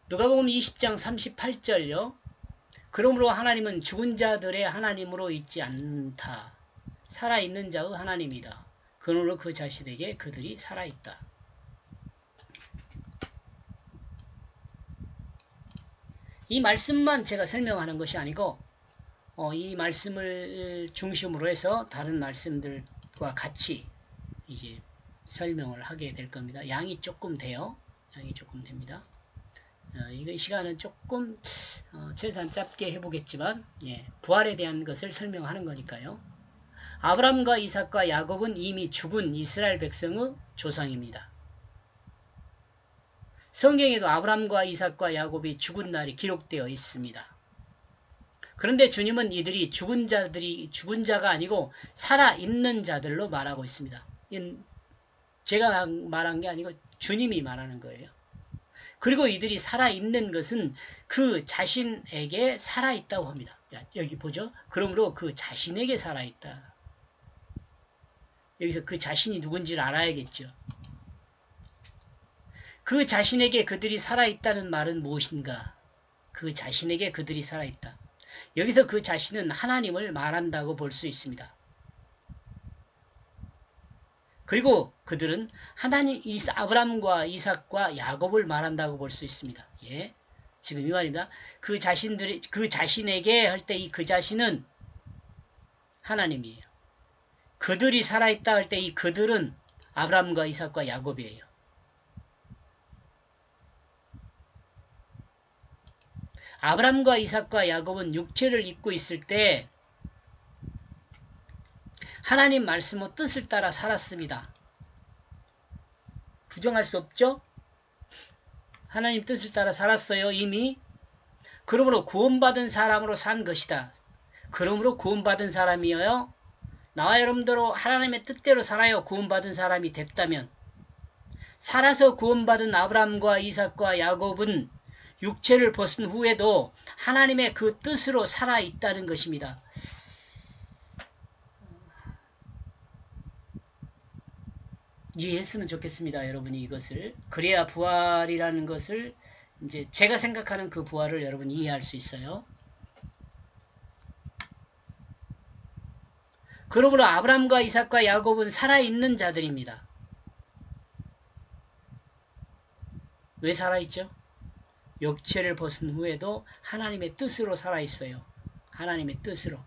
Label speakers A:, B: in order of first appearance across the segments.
A: 누가복음 20장 38절요. 그러므로 하나님은 죽은 자들의 하나님으로 있지 않다. 살아있는 자의 하나님이다. 그러므로 그 자신에게 그들이 살아있다. 이 말씀만 제가 설명하는 것이 아니고 이 말씀을 중심으로 해서 다른 말씀들과 같이 이제 설명을 하게 될 겁니다. 양이 조금 돼요. 양이 조금 됩니다. 이 시간은 조금 최소한 짧게 해보겠지만 부활에 대한 것을 설명하는 거니까요. 아브람과 이삭과 야곱은 이미 죽은 이스라엘 백성의 조상입니다. 성경에도 아브람과 이삭과 야곱이 죽은 날이 기록되어 있습니다. 그런데 주님은 이들이 죽은 자가 아니고 살아있는 자들로 말하고 있습니다. 이건 제가 말한 게 아니고 주님이 말하는 거예요. 그리고 이들이 살아있는 것은 그 자신에게 살아있다고 합니다. 여기 보죠. 그러므로 그 자신에게 살아있다. 여기서 그 자신이 누군지를 알아야겠죠. 그 자신에게 그들이 살아있다는 말은 무엇인가? 그 자신에게 그들이 살아있다. 여기서 그 자신은 하나님을 말한다고 볼 수 있습니다. 그리고 그들은 하나님 아브람과 이삭과 야곱을 말한다고 볼 수 있습니다. 예. 지금 이 말입니다. 그 자신에게 할 때 이 그 자신은 하나님이에요. 그들이 살아있다 할 때 이 그들은 아브람과 이삭과 야곱이에요. 아브람과 이삭과 야곱은 육체를 입고 있을 때 하나님 말씀의 뜻을 따라 살았습니다. 부정할 수 없죠? 하나님 뜻을 따라 살았어요. 이미. 그러므로 구원받은 사람으로 산 것이다. 그러므로 구원받은 사람이어요. 나와 여러분들로 하나님의 뜻대로 살아요. 구원받은 사람이 됐다면. 살아서 구원받은 아브람과 이삭과 야곱은 육체를 벗은 후에도 하나님의 그 뜻으로 살아있다는 것입니다. 이해했으면 좋겠습니다. 여러분이 이것을. 그래야 부활이라는 것을 이제 제가 생각하는 그 부활을 여러분이 이해할 수 있어요. 그러므로 아브람과 이삭과 야곱은 살아있는 자들입니다. 왜 살아있죠? 육체를 벗은 후에도 하나님의 뜻으로 살아있어요. 하나님의 뜻으로.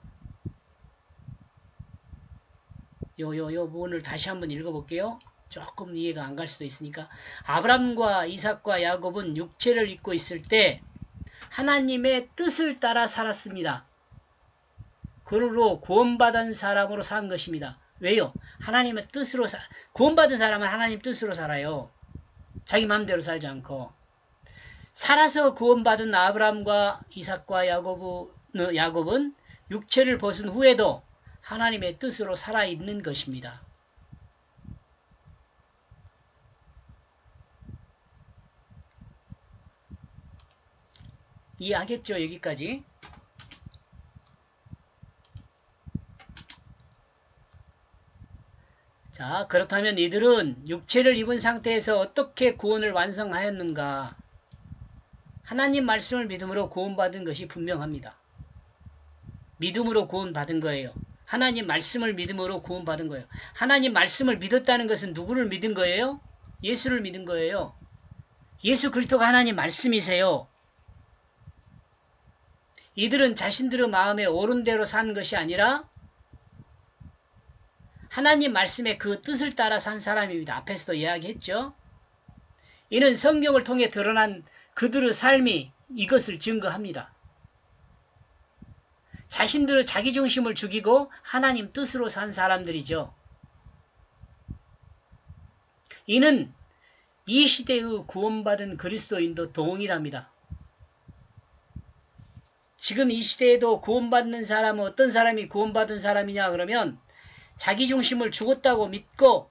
A: 요 부분을 다시 한번 읽어볼게요. 조금 이해가 안 갈 수도 있으니까. 아브람과 이삭과 야곱은 육체를 입고 있을 때 하나님의 뜻을 따라 살았습니다. 그러므로 구원받은 사람으로 산 것입니다. 왜요? 하나님의 뜻으로 구원받은 사람은 하나님 뜻으로 살아요. 자기 마음대로 살지 않고. 살아서 구원받은 아브람과 이삭과 야곱은 육체를 벗은 후에도 하나님의 뜻으로 살아있는 것입니다. 이해하겠죠? 여기까지. 자, 그렇다면 이들은 육체를 입은 상태에서 어떻게 구원을 완성하였는가? 하나님 말씀을 믿음으로 구원받은 것이 분명합니다. 믿음으로 구원받은 거예요. 하나님 말씀을 믿음으로 구원받은 거예요. 하나님 말씀을 믿었다는 것은 누구를 믿은 거예요? 예수를 믿은 거예요. 예수 그리스도가 하나님 말씀이세요. 이들은 자신들의 마음에 옳은 대로 산 것이 아니라 하나님 말씀의 그 뜻을 따라 산 사람입니다. 앞에서도 이야기했죠. 이는 성경을 통해 드러난 그들의 삶이 이것을 증거합니다. 자신들의 자기중심을 죽이고 하나님 뜻으로 산 사람들이죠. 이는 이 시대의 구원받은 그리스도인도 동일합니다. 지금 이 시대에도 구원받는 사람은 어떤 사람이 구원받은 사람이냐 그러면 자기중심을 죽었다고 믿고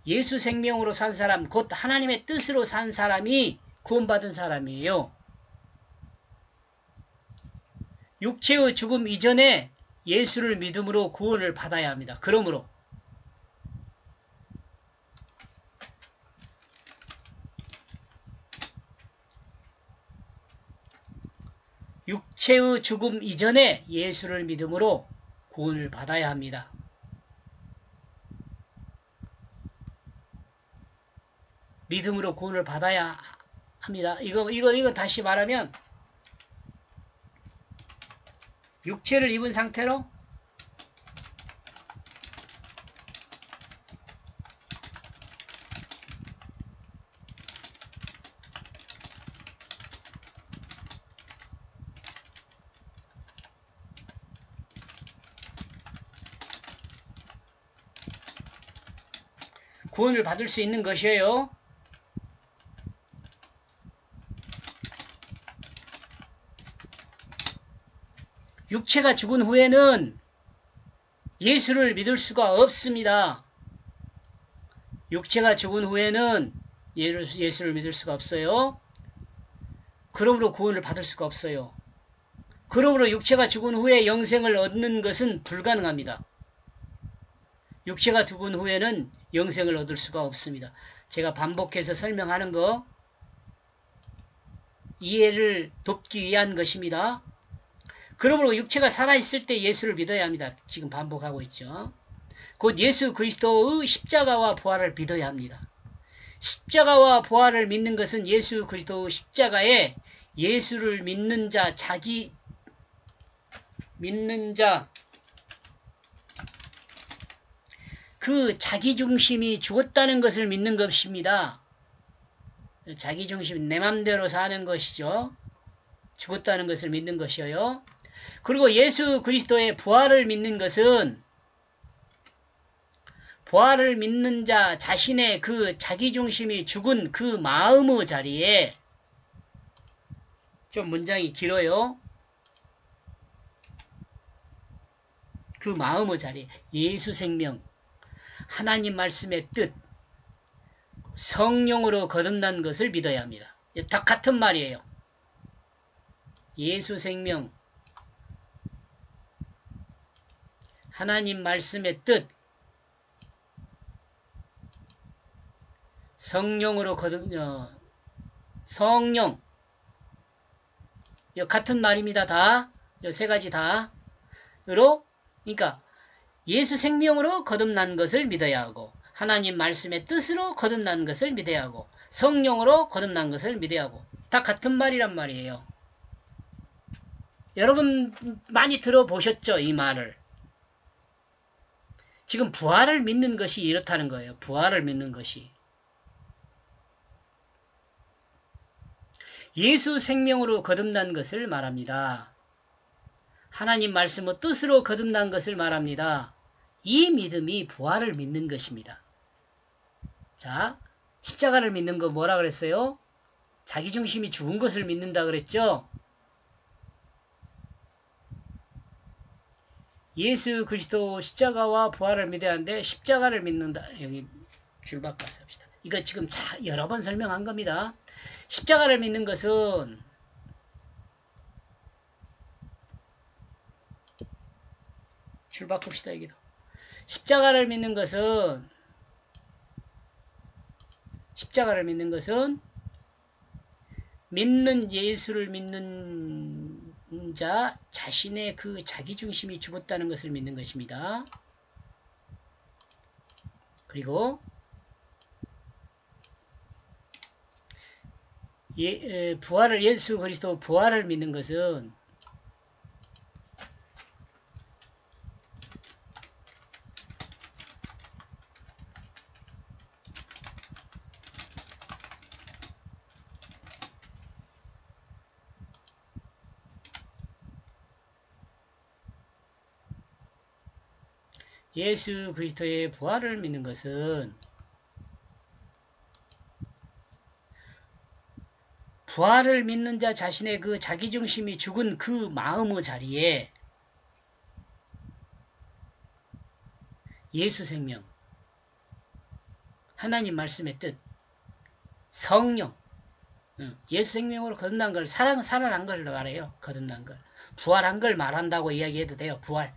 A: 예수 생명으로 산 사람, 곧 하나님의 뜻으로 산 사람이 구원받은 사람이에요. 육체의 죽음 이전에 예수를 믿음으로 구원을 받아야 합니다. 그러므로 육체의 죽음 이전에 예수를 믿음으로 구원을 받아야 합니다. 믿음으로 구원을 받아야 합니다. 이거 다시 말하면 육체를 입은 상태로 구원을 받을 수 있는 것이에요. 육체가 죽은 후에는 예수를 믿을 수가 없습니다. 육체가 죽은 후에는 예수를 믿을 수가 없어요. 그러므로 구원을 받을 수가 없어요. 그러므로 육체가 죽은 후에 영생을 얻는 것은 불가능합니다. 육체가 죽은 후에는 영생을 얻을 수가 없습니다. 제가 반복해서 설명하는 거 이해를 돕기 위한 것입니다. 그러므로 육체가 살아있을 때 예수를 믿어야 합니다. 지금 반복하고 있죠. 곧 예수 그리스도의 십자가와 부활을 믿어야 합니다. 십자가와 부활을 믿는 것은 예수 그리스도의 십자가에 예수를 믿는 자, 자기 믿는 자, 그 자기중심이 죽었다는 것을 믿는 것입니다. 자기중심, 내 맘대로 사는 것이죠. 죽었다는 것을 믿는 것이에요. 그리고 예수 그리스도의 부활을 믿는 것은 부활을 믿는 자 자신의 그 자기중심이 죽은 그 마음의 자리에 좀 문장이 길어요. 그 마음의 자리에 예수 생명, 하나님 말씀의 뜻, 성령으로 거듭난 것을 믿어야 합니다. 다 같은 말이에요. 예수 생명, 하나님 말씀의 뜻, 성령으로 성령, 같은 말입니다. 다, 세 가지 다. 그러니까 예수 생명으로 거듭난 것을 믿어야 하고, 하나님 말씀의 뜻으로 거듭난 것을 믿어야 하고, 성령으로 거듭난 것을 믿어야 하고, 다 같은 말이란 말이에요. 여러분 많이 들어보셨죠? 이 말을. 지금 부활을 믿는 것이 이렇다는 거예요. 부활을 믿는 것이. 예수 생명으로 거듭난 것을 말합니다. 하나님 말씀의 뜻으로 거듭난 것을 말합니다. 이 믿음이 부활을 믿는 것입니다. 자, 십자가를 믿는 거 뭐라 그랬어요? 자기중심이 죽은 것을 믿는다 그랬죠? 예수 그리스도 십자가와 부활을 믿어야 하는데 십자가를 믿는다. 여기 줄 바꿔서 합시다. 이거 지금 여러 번 설명한 겁니다. 십자가를 믿는 것은 줄 바꿉시다. 여기도. 십자가를 믿는 것은 믿는 예수를 믿는 자 자신의 그 자기중심이 죽었다는 것을 믿는 것입니다. 그리고 예수 그리스도 부활을 믿는 것은 예수 그리스도의 부활을 믿는 것은 부활을 믿는 자 자신의 그 자기중심이 죽은 그 마음의 자리에 예수 생명, 하나님 말씀의 뜻, 성령, 예수 생명으로 거듭난 걸 살아난 걸 말해요. 거듭난 걸. 부활한 걸 말한다고 이야기해도 돼요. 부활.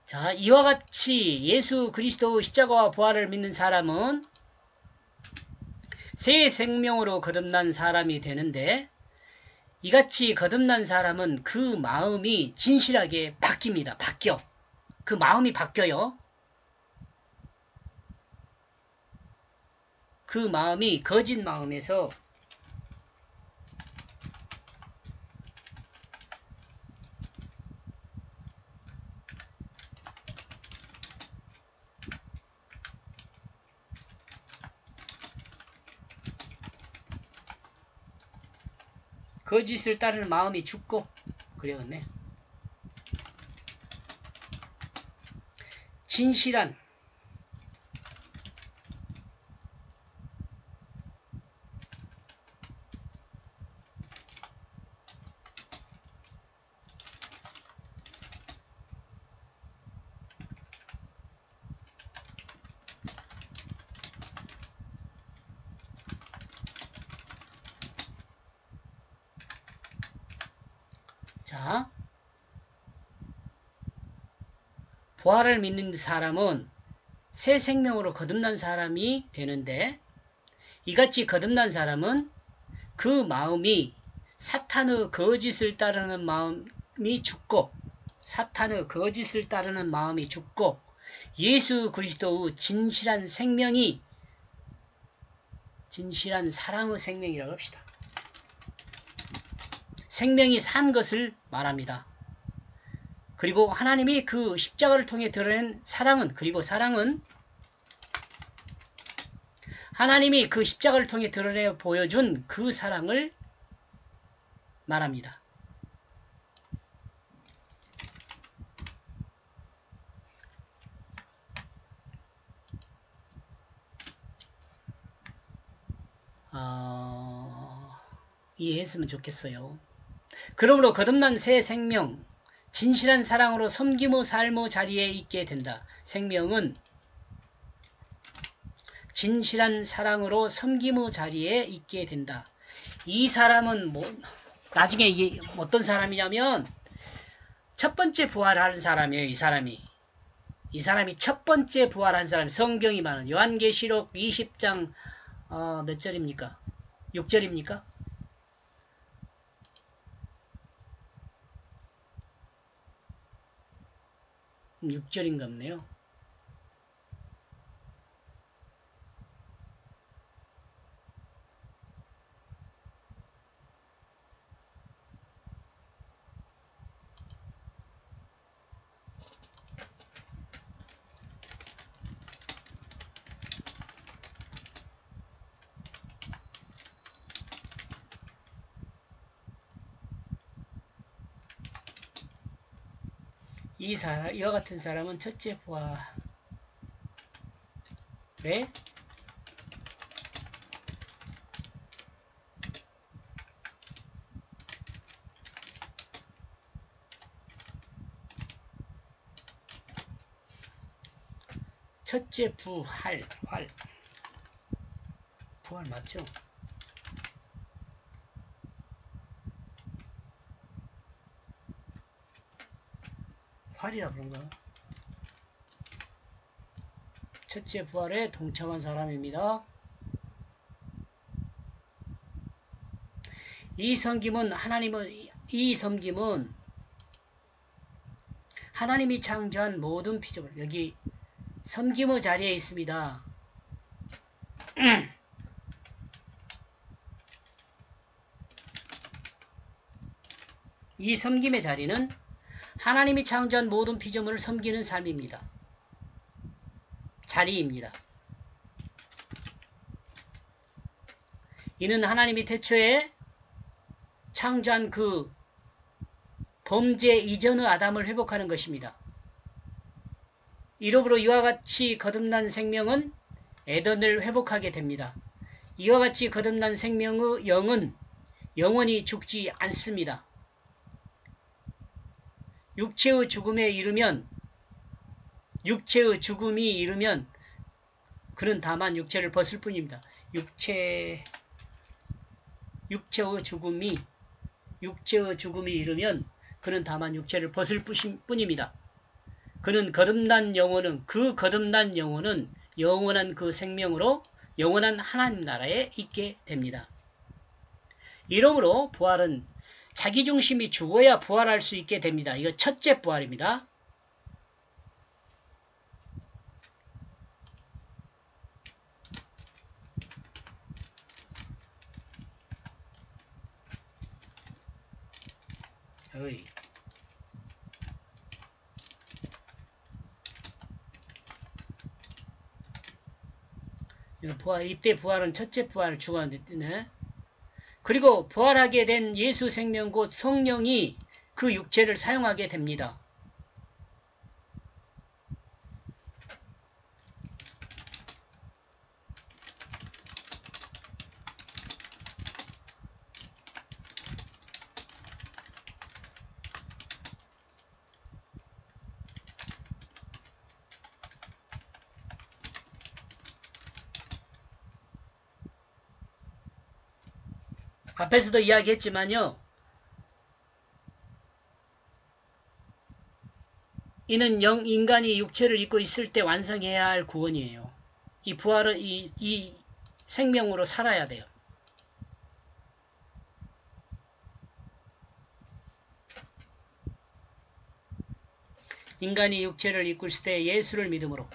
A: 자, 이와 같이 예수 그리스도 십자가와 부활을 믿는 사람은 새 생명으로 거듭난 사람이 되는데, 이같이 거듭난 사람은 그 마음이 진실하게 바뀝니다. 바뀌어. 그 마음이 바뀌어요. 그 마음이 거짓 마음에서 거짓을 따르는 마음이 죽고, 그래야겠네. 진실한 자, 부활을 믿는 사람은 새 생명으로 거듭난 사람이 되는데, 이같이 거듭난 사람은 그 마음이 사탄의 거짓을 따르는 마음이 죽고, 사탄의 거짓을 따르는 마음이 죽고, 예수 그리스도의 진실한 생명이, 진실한 사랑의 생명이라고 합시다. 생명이 산 것을 말합니다. 그리고 하나님이 그 십자가를 통해 드러낸 사랑은, 그리고 사랑은 하나님이 그 십자가를 통해 드러내 보여준 그 사랑을 말합니다. 이해했으면 좋겠어요. 그러므로 거듭난 새 생명, 진실한 사랑으로 섬김의 삶의 자리에 있게 된다. 생명은 진실한 사랑으로 섬김의 자리에 있게 된다. 이 사람은 나중에 이게 어떤 사람이냐면 첫 번째 부활하는 사람이에요. 이 사람이 첫 번째 부활한 사람. 성경이 말하는 요한계시록 20장 몇 절입니까? 6절입니까? 6절인가 보네요. 이와 같은 사람은 첫째 부활에 첫째 부활 맞죠? 활이라 그런가? 첫째 부활에 동참한 사람입니다. 이 섬김은 하나님이 창조한 모든 피조물, 여기 섬김의 자리에 있습니다. 이 섬김의 자리는 하나님이 창조한 모든 피조물을 섬기는 삶입니다. 자리입니다. 이는 하나님이 태초에 창조한 그 범죄 이전의 아담을 회복하는 것입니다. 이러므로 이와 같이 거듭난 생명은 에덴을 회복하게 됩니다. 이와 같이 거듭난 생명의 영은 영원히 죽지 않습니다. 육체의 죽음이 이르면 그는 다만 육체를 벗을 뿐입니다. 육체의 죽음이 이르면 그는 다만 육체를 벗을 뿐입니다. 그는 거듭난 영혼은 영원한 그 생명으로 영원한 하나님 나라에 있게 됩니다. 이러므로 부활은 자기중심이 죽어야 부활할 수 있게 됩니다. 이거 첫째 부활입니다. 어이. 이때 부활은 첫째 부활을 주관했네. 그리고 부활하게 된 예수 생명 곧 성령이 그 육체를 사용하게 됩니다. 앞에서도 이야기했지만요. 이는 인간이 육체를 입고 있을 때 완성해야 할 구원이에요. 이 부활은 이 생명으로 살아야 돼요. 인간이 육체를 입고 있을 때 예수를 믿음으로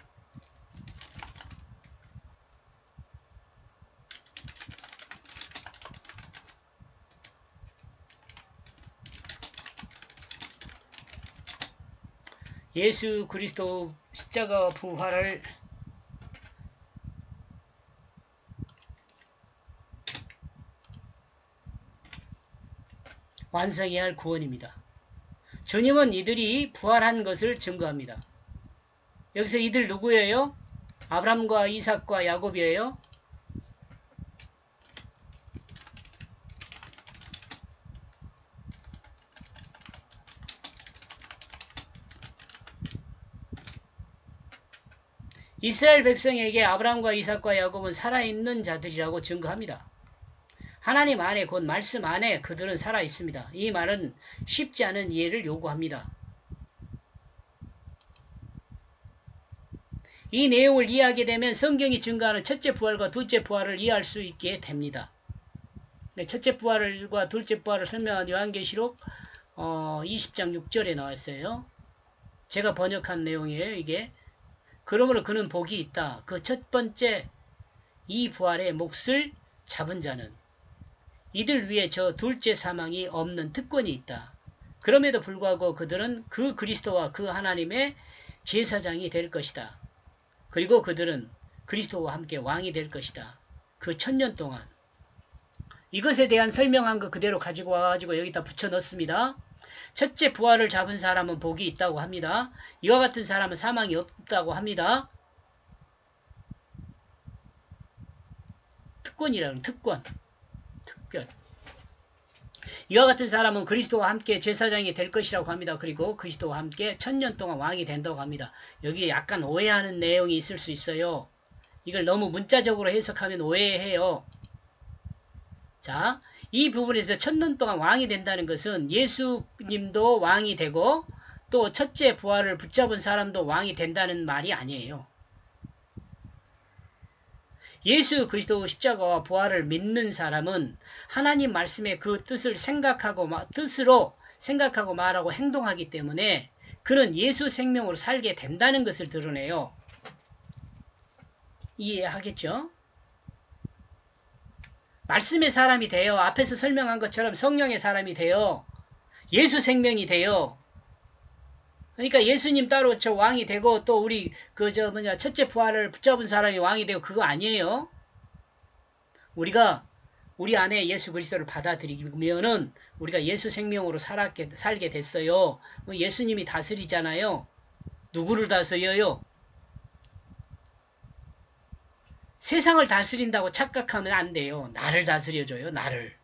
A: 예수 그리스도 십자가 부활을 완성해야 할 구원입니다. 주님은 이들이 부활한 것을 증거합니다. 여기서 이들 누구예요? 아브람과 이삭과 야곱이에요. 이스라엘 백성에게 아브람과 이삭과 야곱은 살아있는 자들이라고 증거합니다. 하나님 안에 곧 말씀 안에 그들은 살아있습니다. 이 말은 쉽지 않은 이해를 요구합니다. 이 내용을 이해하게 되면 성경이 증거하는 첫째 부활과 둘째 부활을 이해할 수 있게 됩니다. 첫째 부활과 둘째 부활을 설명한 요한계시록 20장 6절에 나와 있어요. 제가 번역한 내용이에요. 이게 그러므로 그는 복이 있다. 그 첫 번째 이 부활의 몫을 잡은 자는 이들 위에 저 둘째 사망이 없는 특권이 있다. 그럼에도 불구하고 그들은 그 그리스도와 그 하나님의 제사장이 될 것이다. 그리고 그들은 그리스도와 함께 왕이 될 것이다. 그 1000년 동안. 이것에 대한 설명한 거 그대로 가지고 와가지고 여기다 붙여 넣습니다. 첫째 부활을 잡은 사람은 복이 있다고 합니다. 이와 같은 사람은 사망이 없다고 합니다. 특권이라는 특권. 특별. 이와 같은 사람은 그리스도와 함께 제사장이 될 것이라고 합니다. 그리고 그리스도와 함께 1000년 동안 왕이 된다고 합니다. 여기에 약간 오해하는 내용이 있을 수 있어요. 이걸 너무 문자적으로 해석하면 오해해요. 자, 이 부분에서 1000년 동안 왕이 된다는 것은 예수님도 왕이 되고 또 첫째 부활을 붙잡은 사람도 왕이 된다는 말이 아니에요. 예수 그리스도 십자가와 부활을 믿는 사람은 하나님 말씀의 그 뜻을 뜻으로 생각하고 말하고 행동하기 때문에 그는 예수 생명으로 살게 된다는 것을 드러내요. 이해하겠죠? 말씀의 사람이 돼요. 앞에서 설명한 것처럼 성령의 사람이 돼요. 예수 생명이 돼요. 그러니까 예수님 따로 저 왕이 되고 또 우리 첫째 부활을 붙잡은 사람이 왕이 되고 그거 아니에요. 우리가 우리 안에 예수 그리스도를 받아들이면은 우리가 예수 생명으로 살게 됐어요. 예수님이 다스리잖아요. 누구를 다스려요? 세상을 다스린다고 착각하면 안 돼요. 나를 다스려줘요. 나를.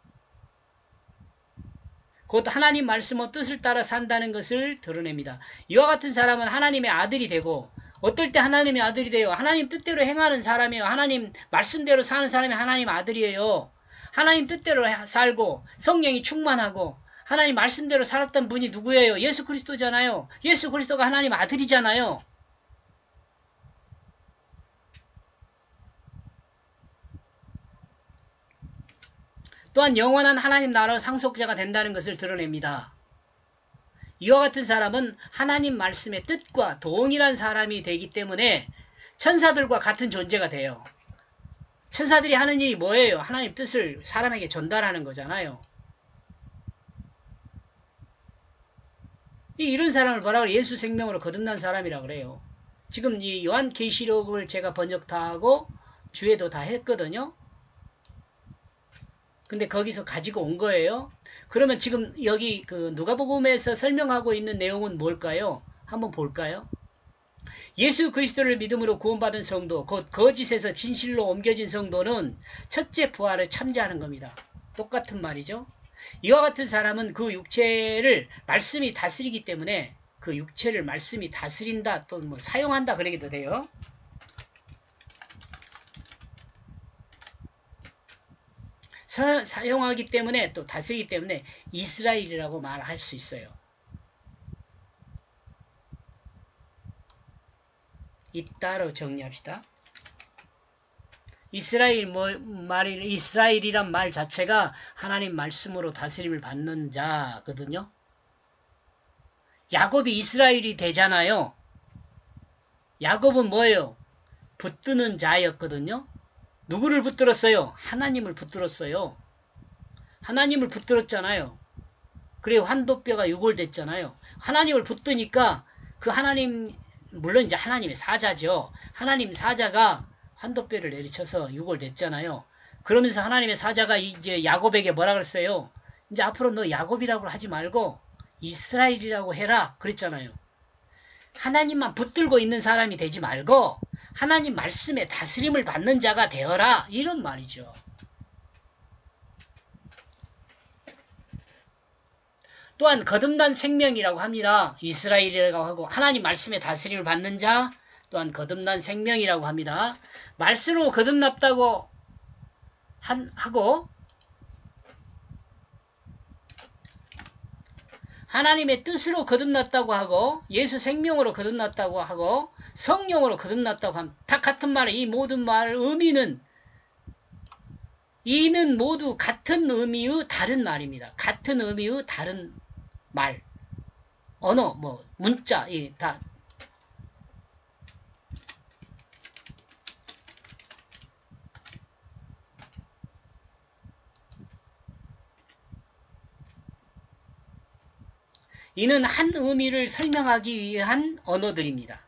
A: 곧 하나님 말씀의 뜻을 따라 산다는 것을 드러냅니다. 이와 같은 사람은 하나님의 아들이 되고 어떨 때 하나님의 아들이 돼요? 하나님 뜻대로 행하는 사람이에요. 하나님 말씀대로 사는 사람이 하나님 아들이에요. 하나님 뜻대로 살고 성령이 충만하고 하나님 말씀대로 살았던 분이 누구예요? 예수 그리스도잖아요. 예수 그리스도가 하나님 아들이잖아요. 또한 영원한 하나님 나라 상속자가 된다는 것을 드러냅니다. 이와 같은 사람은 하나님 말씀의 뜻과 동일한 사람이 되기 때문에 천사들과 같은 존재가 돼요. 천사들이 하는 일이 뭐예요? 하나님 뜻을 사람에게 전달하는 거잖아요. 이런 사람을 뭐라고 그래요? 예수 생명으로 거듭난 사람이라고 그래요. 지금 이 요한계시록을 제가 번역 다 하고 주에도 다 했거든요. 근데 거기서 가지고 온 거예요. 그러면 지금 여기 그 누가복음에서 설명하고 있는 내용은 뭘까요? 한번 볼까요? 예수 그리스도를 믿음으로 구원받은 성도, 곧 거짓에서 진실로 옮겨진 성도는 첫째 부활을 참여하는 겁니다. 똑같은 말이죠. 이와 같은 사람은 그 육체를 말씀이 다스리기 때문에 그 육체를 말씀이 다스린다, 또 뭐 사용한다 그러기도 돼요. 사용하기 때문에 또 다스리기 때문에 이스라엘이라고 말할 수 있어요. 이따로 정리합시다. 이스라엘이란 말 자체가 하나님 말씀으로 다스림을 받는 자거든요. 야곱이 이스라엘이 되잖아요. 야곱은 뭐예요? 붙드는 자였거든요. 누구를 붙들었어요? 하나님을 붙들었어요. 하나님을 붙들었잖아요. 그래 환도뼈가 유골됐잖아요. 하나님을 붙드니까 그 하나님, 물론 이제 하나님의 사자죠. 하나님 사자가 환도뼈를 내리쳐서 유골됐잖아요. 그러면서 하나님의 사자가 이제 야곱에게 뭐라 그랬어요? 이제 앞으로 너 야곱이라고 하지 말고 이스라엘이라고 해라 그랬잖아요. 하나님만 붙들고 있는 사람이 되지 말고 하나님 말씀에 다스림을 받는 자가 되어라 이런 말이죠. 또한 거듭난 생명이라고 합니다. 이스라엘이라고 하고 하나님 말씀에 다스림을 받는 자 또한 거듭난 생명이라고 합니다. 말씀으로 거듭났다고 하고 하나님의 뜻으로 거듭났다고 하고 예수 생명으로 거듭났다고 하고 성령으로 거듭났다고 하면 다 같은 말에 이 모든 말 의미는 이는 모두 같은 의미의 다른 말입니다. 같은 의미의 다른 말, 언어, 뭐 문자 다 이는 한 의미를 설명하기 위한 언어들입니다.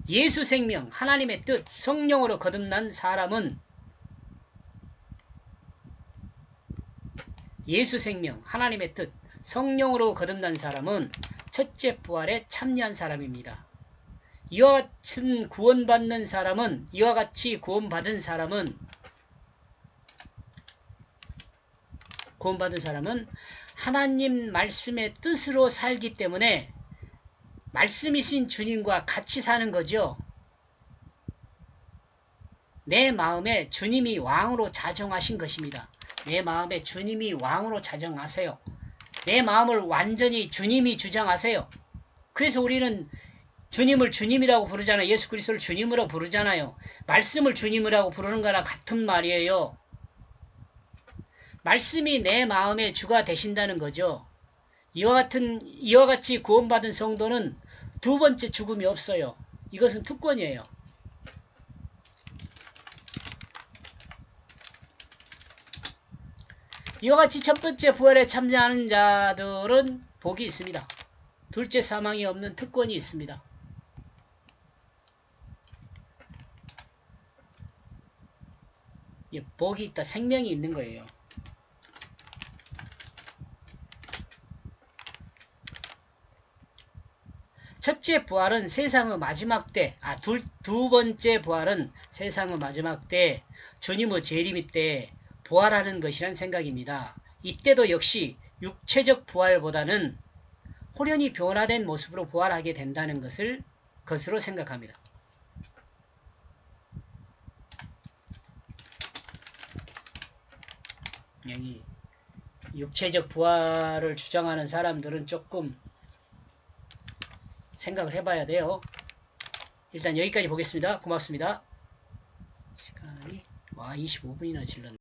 A: 예수 생명, 하나님의 뜻, 성령으로 거듭난 사람은 예수 생명, 하나님의 뜻, 성령으로 거듭난 사람은 첫째 부활에 참여한 사람입니다. 이와 같은 구원받는 사람은 이와 같이 구원받은 사람은 하나님 말씀의 뜻으로 살기 때문에 말씀이신 주님과 같이 사는 거죠. 내 마음에 주님이 왕으로 자정하신 것입니다. 내 마음에 주님이 왕으로 자정하세요. 내 마음을 완전히 주님이 주장하세요. 그래서 우리는 주님을 주님이라고 부르잖아요. 예수 그리스도를 주님으로 부르잖아요. 말씀을 주님이라고 부르는 거랑 같은 말이에요. 말씀이 내 마음의 주가 되신다는 거죠. 이와 같이 구원받은 성도는 두 번째 죽음이 없어요. 이것은 특권이에요. 이와 같이 첫 번째 부활에 참여하는 자들은 복이 있습니다. 둘째 사망이 없는 특권이 있습니다. 복이 있다, 생명이 있는 거예요. 첫째 부활은 세상의 마지막 때, 두 번째 부활은 세상의 마지막 때, 주님의 재림 때 부활하는 것이란 생각입니다. 이때도 역시 육체적 부활보다는 호련히 변화된 모습으로 부활하게 된다는 것으로 생각합니다. 여기 육체적 부활을 주장하는 사람들은 조금 생각을 해봐야 돼요. 일단 여기까지 보겠습니다. 고맙습니다. 시간이 25분이나 질렀네.